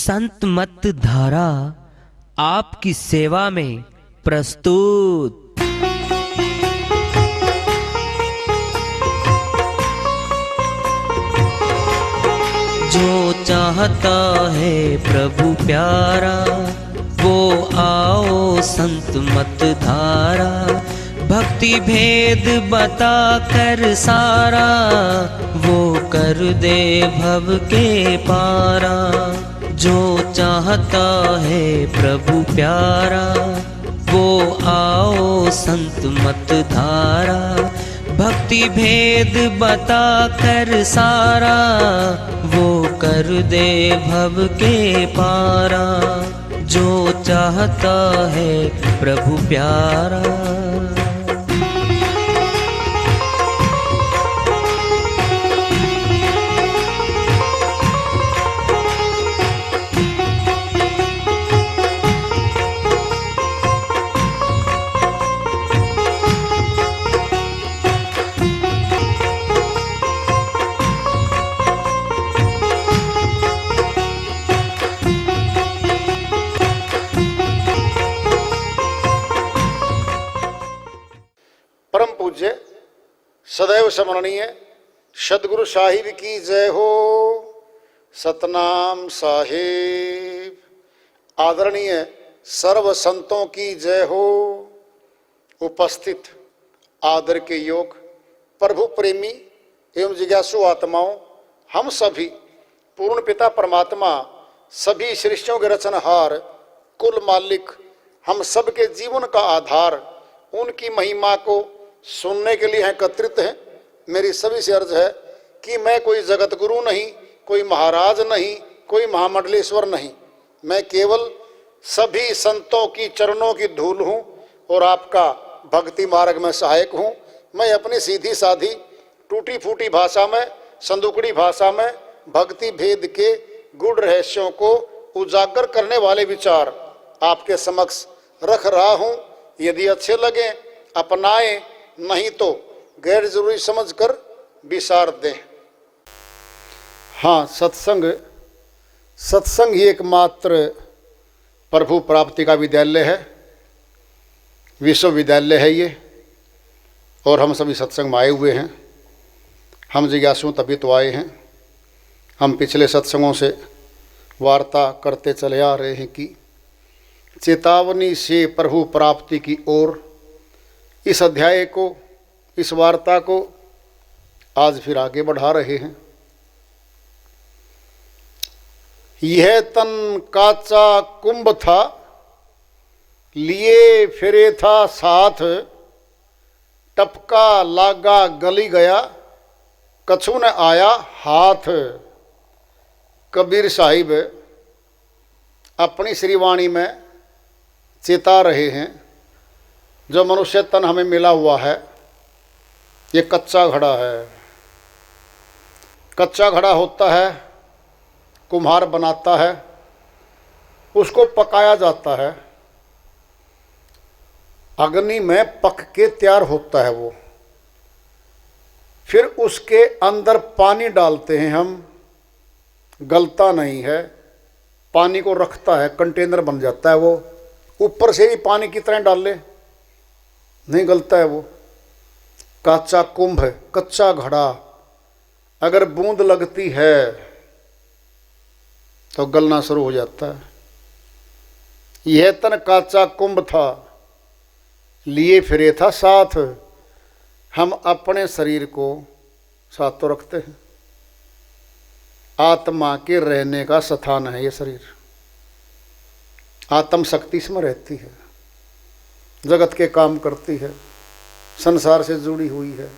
संत मत धारा आपकी सेवा में प्रस्तुत। जो चाहता है प्रभु प्यारा वो आओ संत मत धारा। भक्ति भेद बता कर सारा वो कर दे भव के पारा। जो चाहता है प्रभु प्यारा वो आओ संत मत धारा। भक्ति भेद बता कर सारा वो कर दे भव के पारा। जो चाहता है प्रभु प्यारा। परम पूज्य सदैव स्मरणीय सदगुरु साहिब की जय हो। सतनाम साहिब। आदरणीय सर्व संतों की जय हो। उपस्थित आदर के योग प्रभु प्रेमी एवं जिज्ञासु आत्माओं, हम सभी पूर्ण पिता परमात्मा सभी सृष्टियों के रचनहार कुल मालिक हम सबके जीवन का आधार उनकी महिमा को सुनने के लिए एकत्रित हैं। मेरी सभी से अर्ज है कि मैं कोई जगत गुरु नहीं, कोई महाराज नहीं, कोई महामंडलेश्वर नहीं। मैं केवल सभी संतों की चरणों की धूल हूँ और आपका भक्ति मार्ग में सहायक हूँ। मैं अपनी सीधी साधी टूटी फूटी भाषा में, संदुकड़ी भाषा में भक्ति भेद के गूढ़ रहस्यों को उजागर करने वाले विचार आपके समक्ष रख रहा हूँ। यदि अच्छे लगे अपनाएं, नहीं तो गैर जरूरी समझकर विसार दें। हाँ, सत्संग ही एकमात्र प्रभु प्राप्ति का विद्यालय है, विश्वविद्यालय है ये। और हम सभी सत्संग में आए हुए हैं। हम जिज्ञासु तभी तो आए हैं। हम पिछले सत्संगों से वार्ता करते चले आ रहे हैं कि चेतावनी से प्रभु प्राप्ति की ओर इस अध्याय को, इस वार्ता को आज फिर आगे बढ़ा रहे हैं। यह तन काचा कुंभ था, लिए फिरे था साथ। टपका लागा गली गया, कछु न आया हाथ। कबीर साहिब अपनी श्रीवाणी में चेता रहे हैं, जो मनुष्य तन हमें मिला हुआ है ये कच्चा घड़ा है। कच्चा घड़ा होता है, कुम्हार बनाता है, उसको पकाया जाता है, अग्नि में पक के तैयार होता है वो। फिर उसके अंदर पानी डालते हैं हम, गलता नहीं है, पानी को रखता है, कंटेनर बन जाता है वो। ऊपर से भी पानी की तरह डाल ले, नहीं गलता है वो। काचा कुंभ, कच्चा घड़ा, अगर बूंद लगती है तो गलना शुरू हो जाता है। यह तन काचा कुंभ था, लिए फिरे था साथ। हम अपने शरीर को साथ तो रखते हैं। आत्मा के रहने का स्थान है ये शरीर। आत्म शक्ति इसमें रहती है, जगत के काम करती है, संसार से जुड़ी हुई है,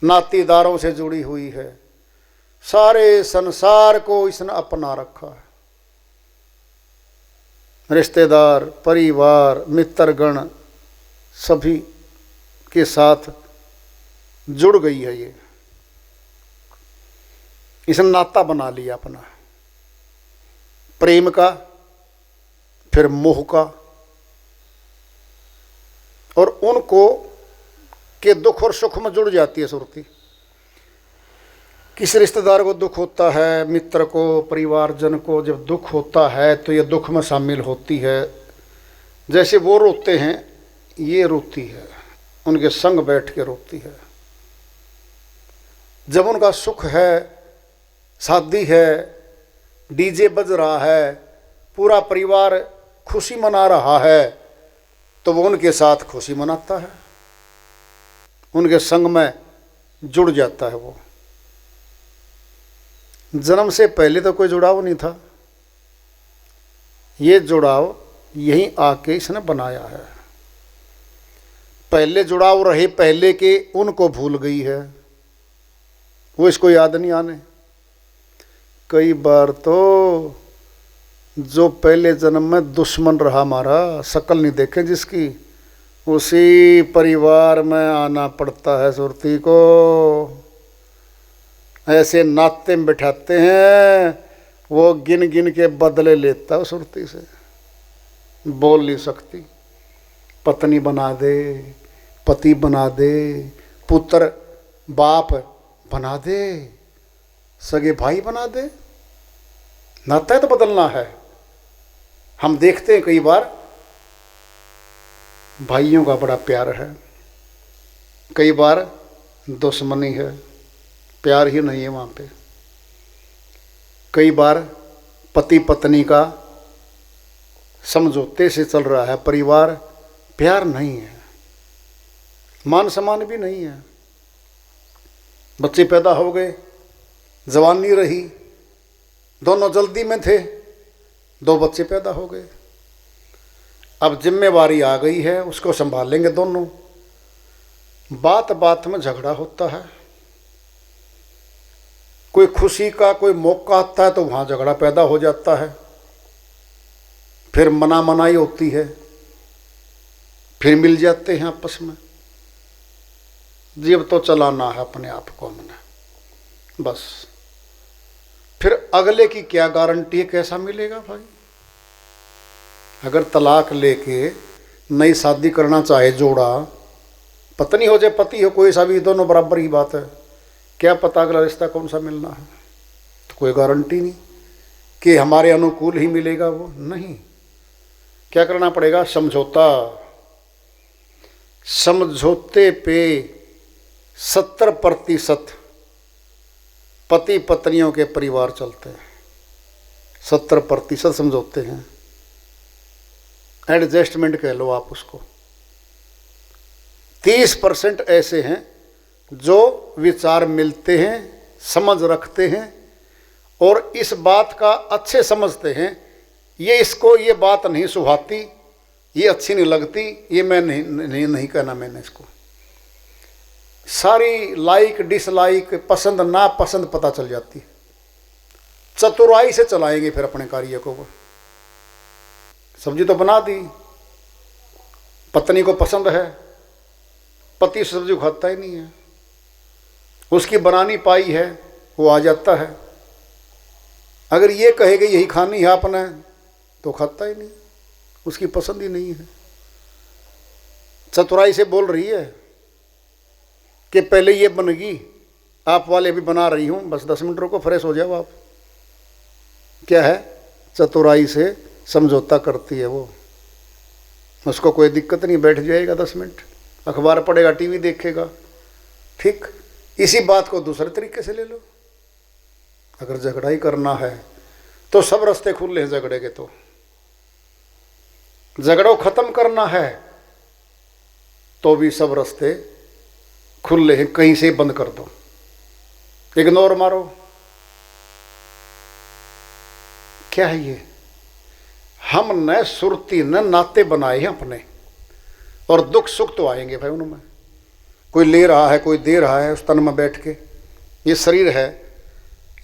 नातीदारों से जुड़ी हुई है। सारे संसार को इसने अपना रखा है। रिश्तेदार, परिवार, मित्रगण सभी के साथ जुड़ गई है ये। इसने नाता बना लिया अपना, प्रेम का, फिर मोह का, और उनको के दुख और सुख में जुड़ जाती है सुरती। किसी रिश्तेदार को दुख होता है, मित्र को, परिवारजन को जब दुख होता है तो ये दुख में शामिल होती है। जैसे वो रोते हैं ये रोती है, उनके संग बैठ के रोती है। जब उनका सुख है, शादी है, डीजे बज रहा है, पूरा परिवार खुशी मना रहा है, तो वो उनके साथ खुशी मनाता है, उनके संग में जुड़ जाता है। वो जन्म से पहले तो कोई जुड़ाव नहीं था, ये जुड़ाव यहीं आके इसने बनाया है। पहले जुड़ाव रहे पहले के, उनको भूल गई है, वो इसको याद नहीं आने। कई बार तो जो पहले जन्म में दुश्मन रहा हमारा, शक्ल नहीं देखे जिसकी, उसी परिवार में आना पड़ता है सुरती को। ऐसे नाते में बिठाते हैं, वो गिन गिन के बदले लेता है सुरती से। बोल नहीं सकती, पत्नी बना दे, पति बना दे, पुत्र बाप बना दे, सगे भाई बना दे। नाता है तो बदलना है। हम देखते हैं कई बार भाइयों का बड़ा प्यार है, कई बार दुश्मनी है, प्यार ही नहीं है वहाँ पे। कई बार पति पत्नी का समझौते से चल रहा है परिवार, प्यार नहीं है, मान सम्मान भी नहीं है। बच्चे पैदा हो गए, जवानी रही, दोनों जल्दी में थे, 2 बच्चे पैदा हो गए। अब जिम्मेवारी आ गई है, उसको संभालेंगे दोनों। बात बात में झगड़ा होता है, कोई खुशी का कोई मौका आता है तो वहाँ झगड़ा पैदा हो जाता है, फिर मना मनाई होती है, फिर मिल जाते हैं आपस में। जीव तो चलाना है अपने आप को हमने, बस। फिर अगले की क्या गारंटी है, कैसा मिलेगा भाई? अगर तलाक लेके नई शादी करना चाहे जोड़ा, पत्नी हो चाहे पति हो, कोई सा भी, दोनों बराबर ही बात है। क्या पता अगला रिश्ता कौन सा मिलना है? तो कोई गारंटी नहीं कि हमारे अनुकूल ही मिलेगा वो, नहीं। क्या करना पड़ेगा? समझौता। समझौते पे 70% पति पत्नियों के परिवार चलते हैं, 70% समझौते हैं। एडजस्टमेंट कह लो आप उसको। 30% ऐसे हैं जो विचार मिलते हैं, समझ रखते हैं और इस बात का अच्छे समझते हैं, ये इसको ये बात नहीं सुहाती, ये अच्छी नहीं लगती, ये मैं नहीं कहना मैंने इसको। सारी लाइक डिसलाइक, पसंद ना पसंद पता चल जाती है। चतुराई से चलाएंगे फिर अपने कार्य को। वो सब्जी तो बना दी, पत्नी को पसंद है, पति सब्जी खाता ही नहीं है, उसकी बनानी पाई है, वो आ जाता है। अगर ये कहेगा यही खानी है आपने, तो खाता ही नहीं, उसकी पसंद ही नहीं है। चतुराई से बोल रही है कि पहले ये बनेगी, आप वाले भी बना रही हूँ, बस 10 मिनट रुको, फ्रेश हो जाओ आप। क्या है? चतुराई से समझौता करती है वो। उसको कोई दिक्कत नहीं, बैठ जाएगा 10 मिनट, अखबार पढ़ेगा, टीवी देखेगा। ठीक इसी बात को दूसरे तरीके से ले लो। अगर झगड़ा ही करना है तो सब रास्ते खुले हैं झगड़े के। तो झगड़ों खत्म करना है तो भी सब रास्ते खुले हैं, कहीं से बंद कर दो, इग्नोर मारो। क्या है ये? हमने सुरती ने नाते बनाए हैं अपने, और दुख सुख तो आएंगे भाई उनमें। कोई ले रहा है, कोई दे रहा है उस तन में बैठ के। ये शरीर है,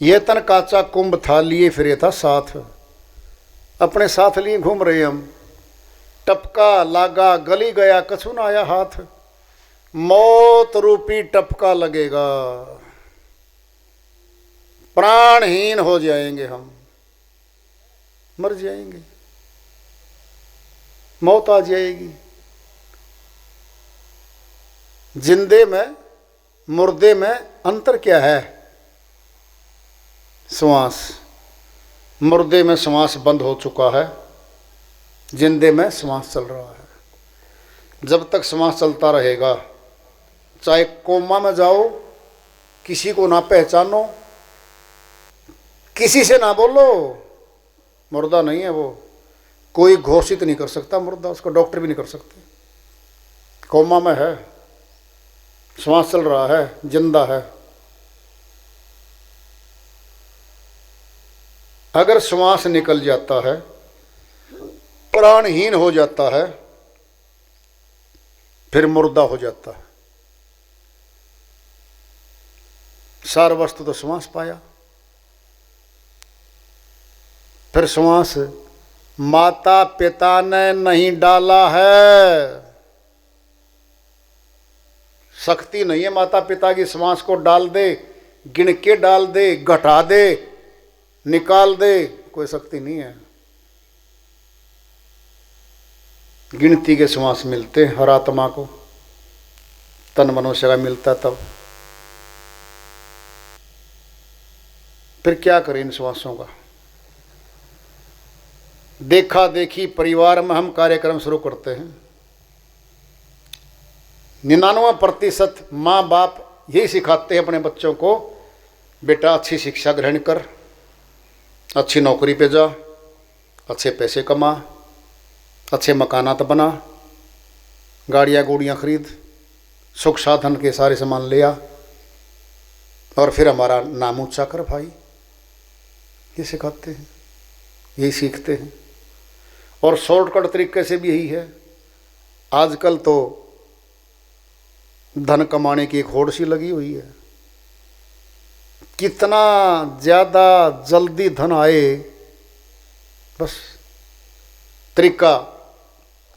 ये तन काचा कुंभ था, लिए फिरे था साथ, अपने साथ लिए घूम रहे हम। टपका लागा गली गया, कछु ना आया हाथ, मौत रूपी टपका लगेगा, प्राणहीन हो जाएंगे हम, मर जाएंगे, मौत आ जाएगी। जिंदे में मुर्दे में अंतर क्या है? श्वास, मुर्दे में श्वास बंद हो चुका है, जिंदे में श्वास चल रहा है। जब तक श्वास चलता रहेगा, चाहे कोमा में जाओ, किसी को ना पहचानो, किसी से ना बोलो, मुर्दा नहीं है वो। कोई घोषित नहीं कर सकता मुर्दा, उसको डॉक्टर भी नहीं कर सकते। कोमा में है, श्वास चल रहा है, जिंदा है। अगर श्वास निकल जाता है, प्राणहीन हो जाता है, फिर मुर्दा हो जाता है। सार वस्तु तो श्वास पाया। फिर श्वास माता पिता ने नहीं डाला है। शक्ति नहीं है माता पिता की श्वास को डाल दे, गिन के डाल दे, घटा दे, निकाल दे, कोई शक्ति नहीं है। गिनती के श्वास मिलते हैं हर आत्मा को, तन मनुष्य का मिलता तब। फिर क्या करें इन श्वासों का? देखा देखी परिवार में हम कार्यक्रम शुरू करते हैं। 99% माँ बाप यही सिखाते हैं अपने बच्चों को, बेटा अच्छी शिक्षा ग्रहण कर, अच्छी नौकरी पे जा, अच्छे पैसे कमा, अच्छे मकानात बना, गाड़ियाँ गुड़ियाँ खरीद, सुख साधन के सारे सामान ले आ, और फिर हमारा नाम ऊंचा कर भाई। ये सिखाते हैं, यही सीखते हैं। और शॉर्टकट तरीके से भी यही है। आजकल तो धन कमाने की एक होड़ सी लगी हुई है। कितना ज़्यादा जल्दी धन आए, बस तरीका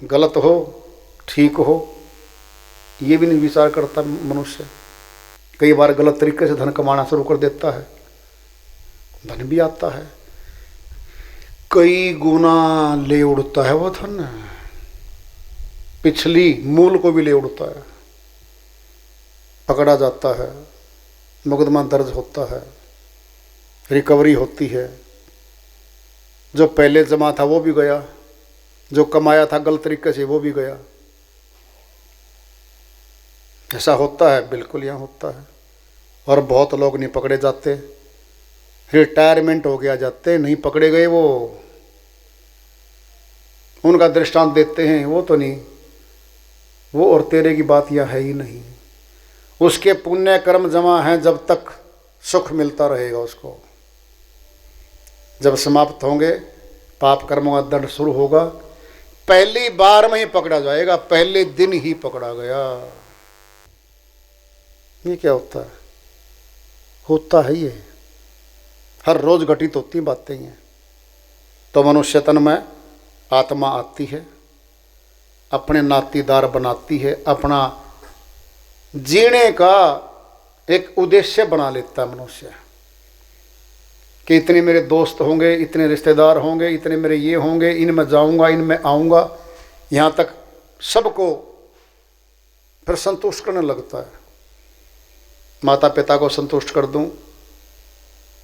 गलत हो ठीक हो ये भी नहीं विचार करता मनुष्य। कई बार गलत तरीके से धन कमाना शुरू कर देता है, धन भी आता है, कई गुना ले उड़ता है वो धन, पिछली मूल को भी ले उड़ता है, पकड़ा जाता है, मुकदमा दर्ज होता है, रिकवरी होती है। जो पहले जमा था वो भी गया, जो कमाया था गलत तरीके से वो भी गया। ऐसा होता है, बिल्कुल यहाँ होता है। और बहुत लोग नहीं पकड़े जाते, रिटायरमेंट हो गया जाते, नहीं पकड़े गए वो। उनका दृष्टांत देते हैं, वो तो नहीं, वो और तेरे की बात यह है ही नहीं। उसके पुण्य कर्म जमा हैं, जब तक सुख मिलता रहेगा उसको। जब समाप्त होंगे, पाप कर्मों का दंड शुरू होगा, पहली बार में ही पकड़ा जाएगा, पहले दिन ही पकड़ा गया। ये क्या होता है? होता है ये, हर रोज घटित होती बातें हैं। तो मनुष्य तन में आत्मा आती है, अपने नातीदार बनाती है, अपना जीने का एक उद्देश्य बना लेता है मनुष्य कि इतने मेरे दोस्त होंगे, इतने रिश्तेदार होंगे, इतने मेरे ये होंगे, इनमें जाऊंगा, इनमें आऊँगा, यहाँ तक सबको फिर संतुष्ट करने लगता है। माता पिता को संतुष्ट कर दूं,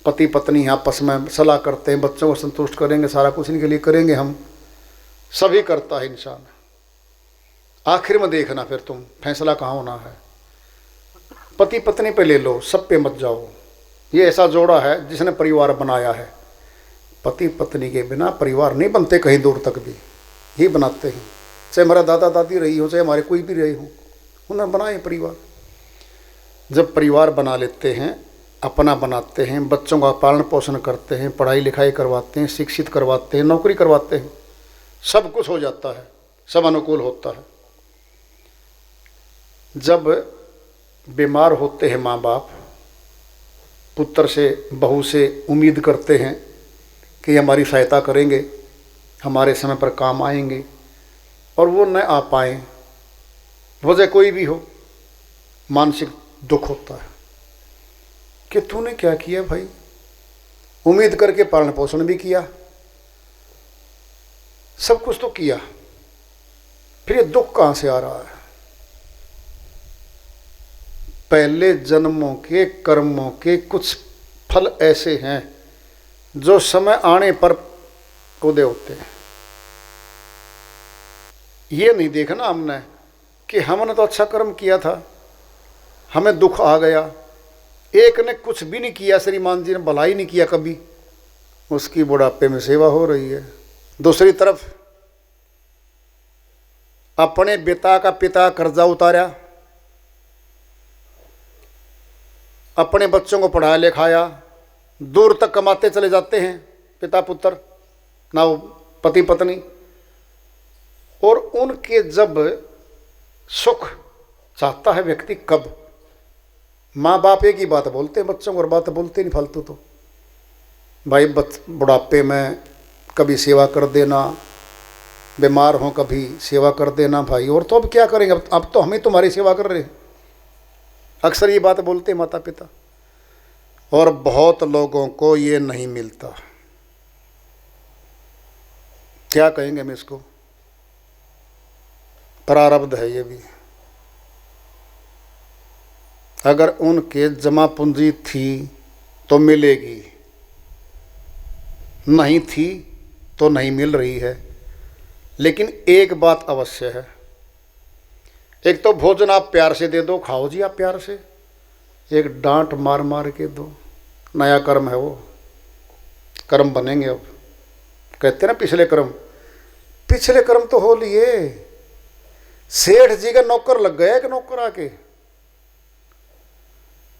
पति पत्नी आपस में सलाह करते हैं, बच्चों को संतुष्ट करेंगे, सारा कुछ इनके लिए करेंगे हम, सभी करता है इंसान। आखिर में देखना फिर तुम फैसला कहाँ होना है। पति पत्नी पे ले लो, सब पे मत जाओ। ये ऐसा जोड़ा है जिसने परिवार बनाया है। पति पत्नी के बिना परिवार नहीं बनते, कहीं दूर तक भी ही बनाते हैं। चाहे हमारा दादा दादी रही हो, चाहे हमारे कोई भी रहे हो, उन्होंने बनाए परिवार। जब परिवार बना लेते हैं, अपना बनाते हैं, बच्चों का पालन पोषण करते हैं, पढ़ाई लिखाई करवाते हैं, शिक्षित करवाते हैं, नौकरी करवाते हैं, सब कुछ हो जाता है, सब अनुकूल होता है। जब बीमार होते हैं माँ बाप, पुत्र से बहू से उम्मीद करते हैं कि हमारी सहायता करेंगे, हमारे समय पर काम आएंगे, और वो न आ पाए, वजह कोई भी हो, मानसिक दुख होता है कि तूने क्या किया भाई। उम्मीद करके पालन पोषण भी किया, सब कुछ तो किया, फिर ये दुख कहाँ से आ रहा है? पहले जन्मों के कर्मों के कुछ फल ऐसे हैं जो समय आने पर उदय होते हैं। ये नहीं देखना हमने कि हमने तो अच्छा कर्म किया था, हमें दुख आ गया। एक ने कुछ भी नहीं किया, श्रीमान जी ने भलाई नहीं किया कभी, उसकी बुढ़ापे में सेवा हो रही है। दूसरी तरफ अपने पिता का पिता कर्जा उतारा, अपने बच्चों को पढ़ाया लिखाया, दूर तक कमाते चले जाते हैं पिता पुत्र, ना वो पति पत्नी, और उनके जब सुख चाहता है व्यक्ति, कब माँ बाप एक ही बात बोलते हैं बच्चों को, और बात बोलते नहीं फालतू। तो भाई बुढ़ापे में कभी सेवा कर देना, बीमार हो कभी सेवा कर देना भाई, और तो अब क्या करेंगे, अब तो हम ही तुम्हारी सेवा कर रहे हैं। अक्सर ये बात बोलते हैं माता पिता, और बहुत लोगों को ये नहीं मिलता। क्या कहेंगे हम इसको, प्रारब्ध है ये भी। अगर उनके जमा पूंजी थी तो मिलेगी, नहीं थी तो नहीं मिल रही है। लेकिन एक बात अवश्य है, एक तो भोजन आप प्यार से दे दो, खाओ जी आप प्यार से, एक डांट मार मार के दो, नया कर्म है वो, कर्म बनेंगे। अब कहते हैं ना पिछले कर्म तो हो लिए। सेठ जी का नौकर लग गया, एक नौकर आके,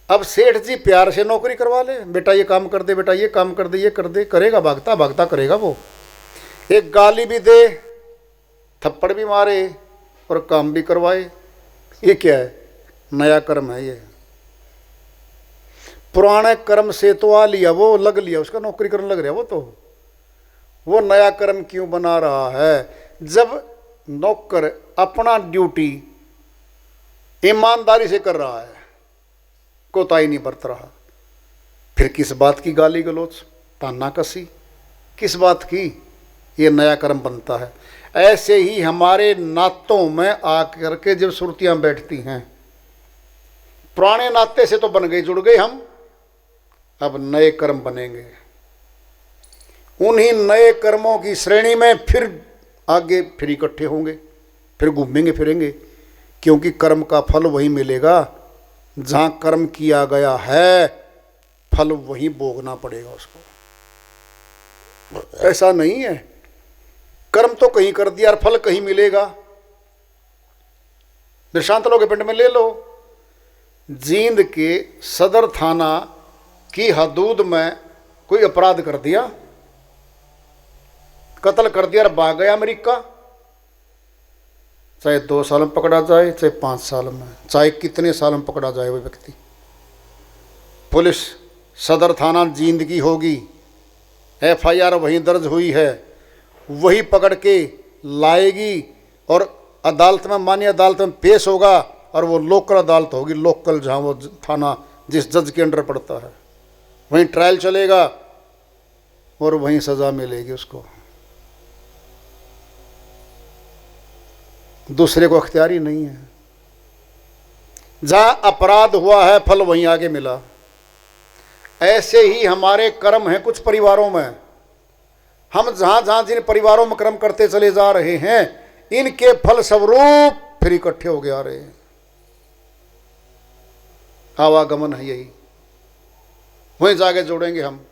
अब सेठ जी प्यार से नौकरी करवा ले, बेटा ये काम कर दे, बेटा ये काम कर दे, ये कर दे, करेगा, भागता भागता करेगा वो। एक गाली भी दे, थप्पड़ भी मारे और काम भी करवाए। ये क्या है, नया कर्म है ये। पुराने कर्म से तो आ लिया वो, लग लिया, उसका नौकरी करने लग रहा वो, तो वो नया कर्म क्यों बना रहा है। जब नौकर अपना ड्यूटी ईमानदारी से कर रहा है, कोताही नहीं बरत रहा, फिर किस बात की गाली गलौज, ताना कसी, किस बात की, ये नया कर्म बनता है। ऐसे ही हमारे नातों में आकर के जब सुरतियां बैठती हैं, पुराने नाते से तो बन गए, जुड़ गए हम, अब नए कर्म बनेंगे। उन्हीं नए कर्मों की श्रेणी में फिर आगे फिर इकट्ठे होंगे, फिर घूमेंगे फिरेंगे, क्योंकि कर्म का फल वही मिलेगा जहां कर्म किया गया है, फल वही भोगना पड़ेगा उसको। ऐसा नहीं है कर्म तो कहीं कर दिया और फल कहीं मिलेगा। दृष्टांत लो के पिंड में ले लो, जींद के सदर थाना की हदूद में कोई अपराध कर दिया, कत्ल कर दिया और भाग गया अमेरिका, चाहे 2 साल में पकड़ा जाए, चाहे 5 साल में, चाहे कितने साल में पकड़ा जाए वो व्यक्ति, पुलिस सदर थाना जींद की होगी, FIR वहीं दर्ज हुई है, वही पकड़ के लाएगी और अदालत में, मान्य अदालत में पेश होगा, और वो लोकल अदालत होगी, लोकल जहाँ वो थाना जिस जज के अंडर पड़ता है, वहीं ट्रायल चलेगा और वहीं सज़ा मिलेगी उसको। दूसरे को अख्तियार ही नहीं है। जहाँ अपराध हुआ है फल वहीं आगे मिला। ऐसे ही हमारे कर्म हैं कुछ परिवारों में, हम जहाँ जहाँ जिन परिवारों में कर्म करते चले जा रहे हैं, इनके फल स्वरूप फिर इकट्ठे हो गए आ रहे हैं। आवागमन है यही, वहीं जाके जोड़ेंगे हम।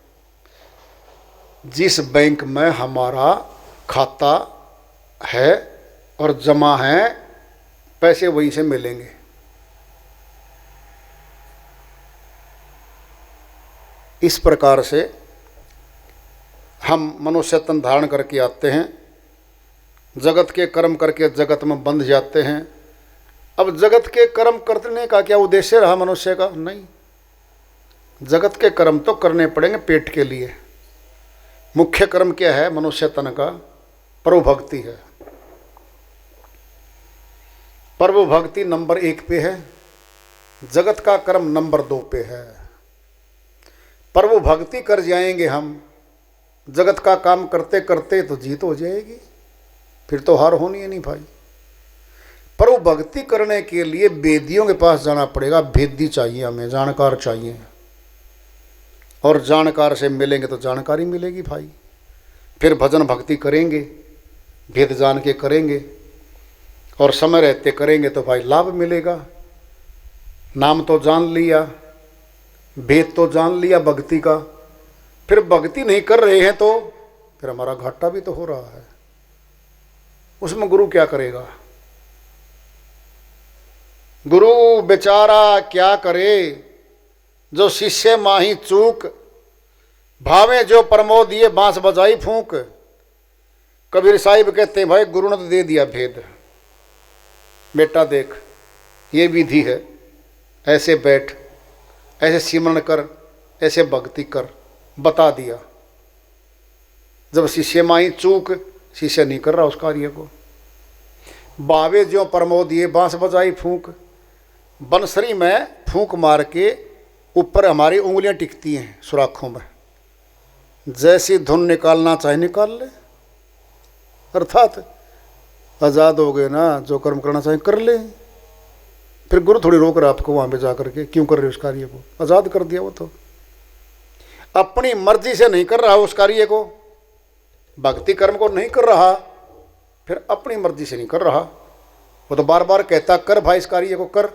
जिस बैंक में हमारा खाता है और जमा है, पैसे वहीं से मिलेंगे। इस प्रकार से हम मनुष्य तन धारण करके आते हैं, जगत के कर्म करके जगत में बंध जाते हैं। अब जगत के कर्म करने का क्या उद्देश्य रहा मनुष्य का? नहीं, जगत के कर्म तो करने पड़ेंगे पेट के लिए। मुख्य कर्म क्या है मनुष्य तन का? प्रभु भक्ति है। प्रभु भक्ति नंबर 1 पे है, जगत का कर्म नंबर 2 पे है। प्रभु भक्ति कर जाएंगे हम, जगत का काम करते करते तो जीत हो जाएगी, फिर तो हार होनी है नहीं भाई। प्रभु भक्ति करने के लिए वेदियों के पास जाना पड़ेगा, भेदी चाहिए हमें, जानकार चाहिए। और जानकार से मिलेंगे तो जानकारी मिलेगी भाई। फिर भजन भक्ति करेंगे, भेद जान के करेंगे और समय रहते करेंगे तो भाई लाभ मिलेगा। नाम तो जान लिया, भेद तो जान लिया भक्ति का, फिर भक्ति नहीं कर रहे हैं तो फिर हमारा घाटा भी तो हो रहा है। उसमें गुरु क्या करेगा? गुरु बेचारा क्या करे? जो शिष्य माही चूक, भावे जो प्रमोद ये बांस बजाई फूंक। कबीर साहिब कहते हैं भाई गुरु ने तो दे दिया भेद, बेटा देख ये विधि है, ऐसे बैठ, ऐसे सिमरण कर, ऐसे भक्ति कर, बता दिया। जब शिष्य माही चूक, शिष्य नहीं कर रहा उस कार्य को। बावे ज्यों प्रमोद ये बांस बजाई फूंक। बंसरी में फूंक मार के ऊपर हमारी उंगलियां टिकती हैं सुराखों में, जैसी धुन निकालना चाहे निकाल ले। अर्थात आज़ाद हो गए ना, जो कर्म करना चाहे कर ले। फिर गुरु थोड़ी रोक रहा आपको वहाँ पे जा करके, क्यों कर रहे हो उस कार्य को? आज़ाद कर दिया। वो तो अपनी मर्जी से नहीं कर रहा उस कार्य को, भक्ति कर्म को नहीं कर रहा, फिर अपनी मर्जी से नहीं कर रहा। वो तो बार बार कहता कर भाई इस कार्य को कर।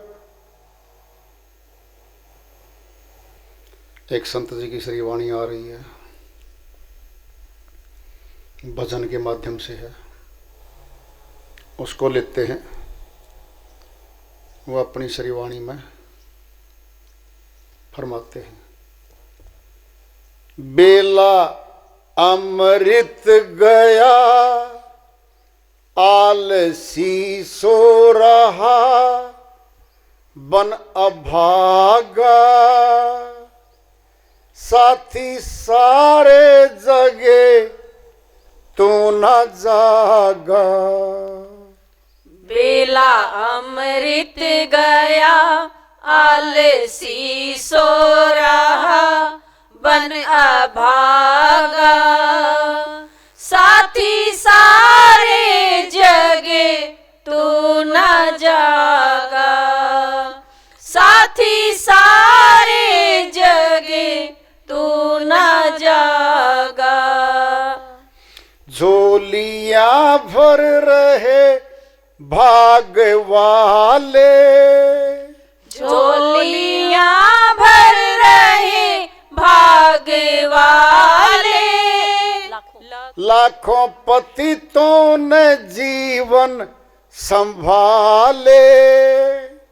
एक संत जी की श्री वाणी आ रही है, भजन के माध्यम से है, उसको लेते हैं। वो अपनी श्री वाणी में फरमाते हैं, बेला अमृत गया आलसी सो रहा बन अभागा। साथी सारे जगे तू न जागा। बेला अमृत गया आलसी सो रहा बन अभागा। साथी सारे जगे तू न जागा। साथी सारे जगे तू न जागा। झोलियां भर रहे भाग वाले। झोलियां भर रहे भाग वाले। लाखों पतितों ने जीवन संभाले।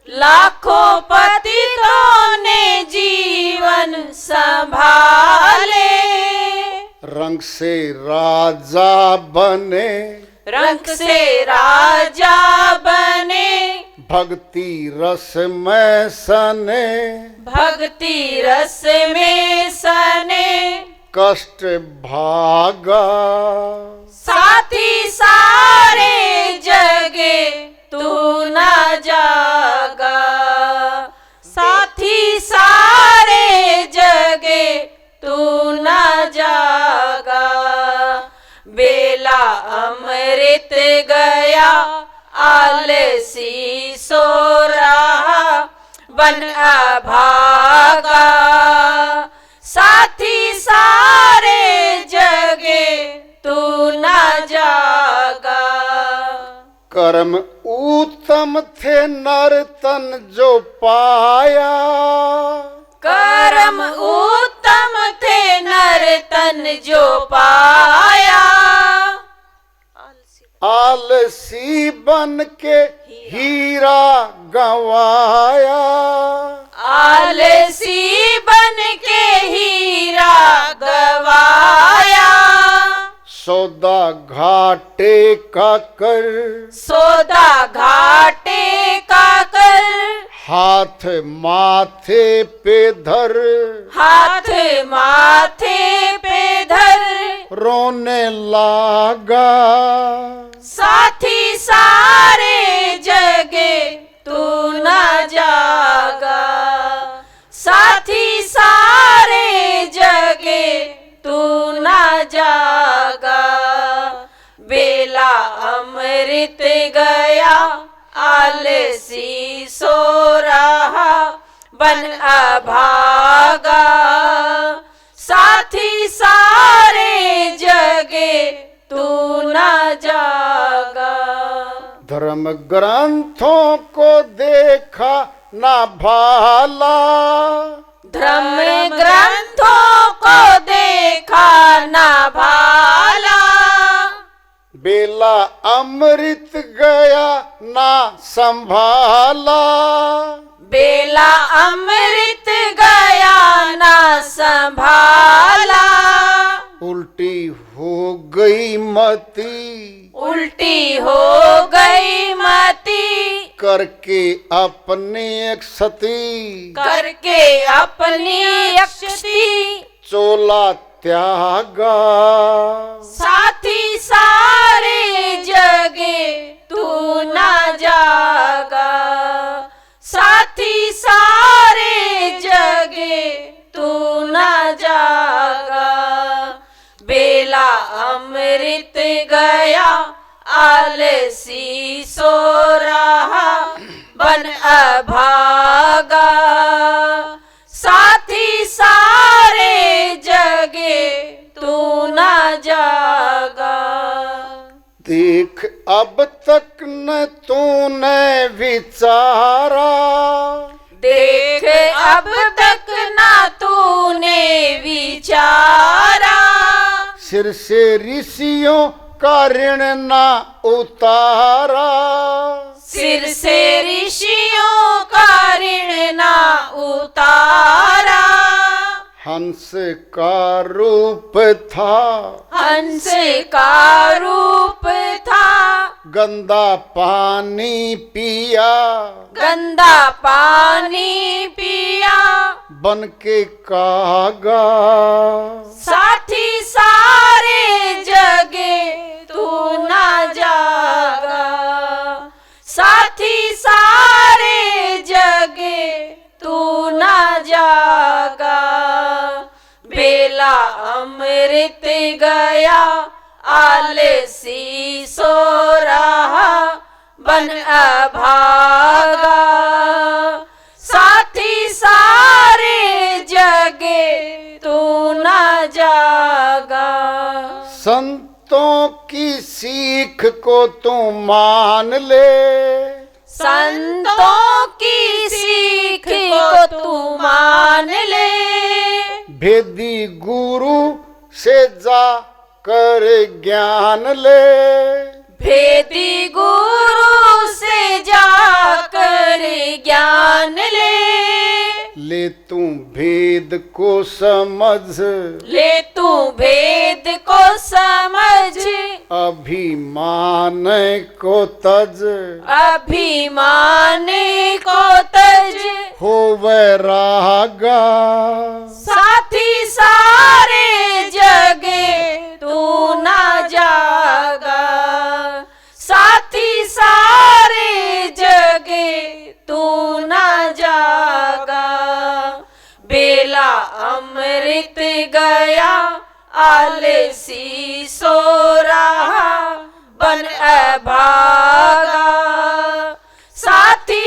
लाखों पतितों ने जीवन संभाले। रंग से राजा बने। रंग से राजा बने। भक्ति रस में सने। भक्ति रस में सने। कष्ट भागा। साथी सारे जगे तू न जागा। साथी सारे जगे तू न जागा। बेला अमृत गया आलसी सो रहा बन अभागा। साथी सारे जगे तू न जागा। कर्म उत्तम थे नर तन जो पाया। कर्म उत्तम थे नर तन जो पाया। आलसी बन के हीरा गंवाया। आलसी बन के हीरा गवाया। सौदा घाटे का कर। सौदा घाटे का कर। हाथ माथे पे धर। हाथ माथे पे धर। रोने लागा। साथी सारे जगे तू न जागा। साथी सारे जगे तू न जागा। बेला अमृत गया आलसी सो रहा बन अभागा। साथी सारे जगे तू ना जागा। धर्म ग्रंथों को देखा ना भाला, धर्म ग्रंथों को देखा ना भाला, बेला अमृत गया ना संभाला, बेला अमृत गया ना संभाला, उल्टी हो गई मती, उल्टी हो गई मती, करके अपने एक सती, करके अपनी अक्षती, चोला त्यागा। साथी सारे जगे तू ना जागा, साथी सारे जगे तू ना जागा, बेला अमृत गया आलसी सो रहा बन अभागा, साथी सारे जगे तू ना जागा। देख अब तक न तूने विचारा, देख अब तक ना तूने विचारा, सिर से ऋषियों का ऋण ना उतारा, सिर से ऋषियों का ऋण ना उतारा, हंस का रूप था, हंस का रूप था, गंदा पानी पिया, गंदा पानी पिया, बन के कागा। साथी सारे जगे तू ना जागा, साथी सारे जगे तू ना जागा, बेला अमृत गया आलसी सो रहा बन अभागा, साथी सारे जगे तू ना जागा। संतों की सीख को तू मान ले, संतों की सीख को तू मान ले, भेदी गुरु से जा कर ज्ञान ले, भेदी गुरु से जाकर ज्ञान ले, ले तू भेद को समझ, ले तू भेद को समझ, अभिमान को तज, अभिमान को तज, हो वैरागा। साथी सारे जगे तू ना जागा, साथी सारे जगे तू ना जागा, बेला अमृत गया आलसी सो रहा बन अभागा, साथी